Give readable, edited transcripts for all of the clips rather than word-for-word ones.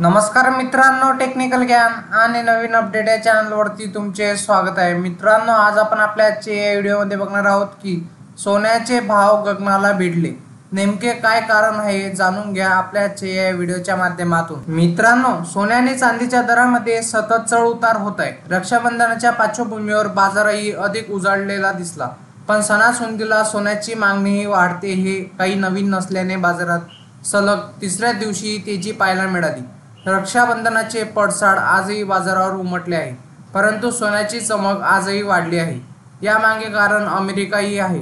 नमस्कार मित्रांनो, टेक्निकल ज्ञान आणि नवीन अपडेट या चॅनलवरती तुमचे स्वागत आहे। मित्रांनो, आज आपण आपल्या आजच्या व्हिडिओमध्ये बघणार आहोत की सोन्याचे भाव गगनाला भिडले। नेमके काय कारण आहे जाणून घ्या आपल्या आजच्या या व्हिडिओच्या माध्यमातून। मित्रांनो, सोने आणि चांदीच्या दरामध्ये सतत चढ उतार होत आहे। रक्षाबंधनाच्या पार्श्वभूमीवर बाजारही अधिक उजाडलेला दिसला, पण सणासुदीला सोन्याची मागणीही वाढते हे काही नवीन नसल्याने बाजारात सलग तिसऱ्या दिवशी तेजी पाहायला मिळाली। रक्षाबंधनाचे पडसाद आजही बाजारावर उमटले आहे, परंतु सोन्याची चमक आजही वाढली आहे। यामागे कारण अमेरिकाही आहे।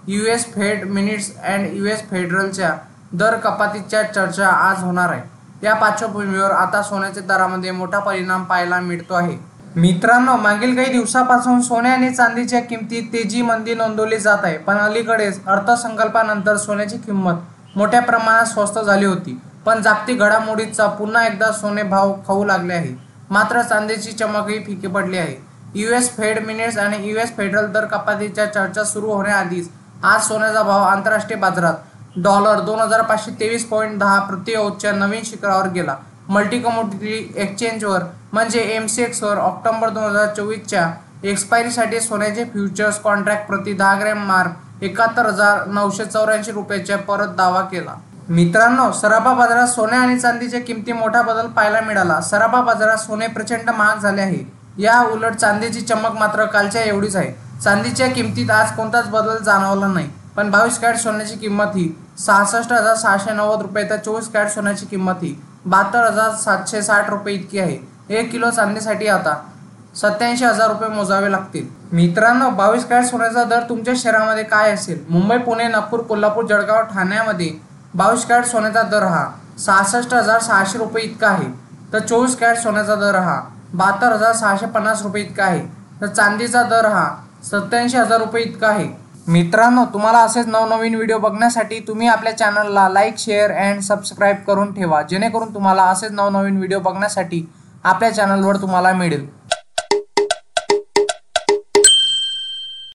US Fed minutes and US फेडरलच्या दर कपातीच्या चर्चा आज होणार आहे। या पार्श्वभूमीवर आता सोन्याच्या दरामध्ये मोठा परिणाम पाहायला मिळतो आहे। मित्रांनो, मागील काही दिवसापासून सोने आणि चांदीच्या किमतीत तेजी मंदी नोंदवली जात आहे, पण अलीकडेच अर्थसंकल्पानंतर सोन्याची किंमत मोठ्या प्रमाणात स्वस्त झाली होती। पण जागतिक घडामोडींचा पुन्हा एकदा सोने भाव खाऊ लागले आहे, मात्र चांदीची चमकही फिकी पडली आहे। यूएस फेड मिनिट्स आणि यूएस फेडरल दर कपातीच्या चर्चा सुरू होण्याआधीच आज सोन्याचा भाव आंतरराष्ट्रीय बाजारात डॉलर 2523.10 प्रति औंसच्या नवीन शिखरावर गेला। मल्टी कमोडिटी एक्सचेंजवर म्हणजे एमसीएक्सवर ऑक्टोबर 2024च्या एक्सपायरीसाठी सोन्याचे फ्युचर्स कॉन्ट्रॅक्ट प्रति 10 ग्रॅम मार्क 71,984 रुपयाचा परत दावा केला। मित्रांनो, सराफा बाजारात सोने आणि चांदीच्या किमती मोठा बदल पाहायला मिळाला। सराफा बाजारात सोने प्रचंड महाग झाले आहे, या उलट चांदीची चमक मात्र कालच्या एवढीच आहे। चांदीच्या किमतीत आज कोणताच बदल जाणवला नाही, पण 22 कॅरेट सोन्याची किंमत ही 66,690 रुपये तर 24 कॅरेट सोन्याची किंमत ही 72,760 रुपये इतकी आहे। 1 किलो चांदीसाठी आता 87,000 रुपये मोजावे लागतील। मित्रांनो, 22 कॅरेट सोन्याचा दर तुमच्या शहरामध्ये काय असेल? मुंबई, पुणे, नागपूर, कोल्हापूर, जळगाव, ठाण्यामध्ये 22 कॅरेट सोन्याचा दर हा 66,600 रुपये इतका आहे, तर 24 कॅरेट सोन्याचा दर हा 72,650 रुपये इतका आहे, तर चांदीचा दर हा 87,000 रुपये इतका आहे। मित्रांनो, तुम्हाला असेच नवनवीन व्हिडिओ बघण्यासाठी तुम्ही आपल्या चॅनलला लाईक, शेअर अँड सबस्क्राईब करून ठेवा, जेणेकरून तुम्हाला असेच नवनवीन व्हिडिओ बघण्यासाठी आपल्या चॅनलवर तुम्हाला मिळेल।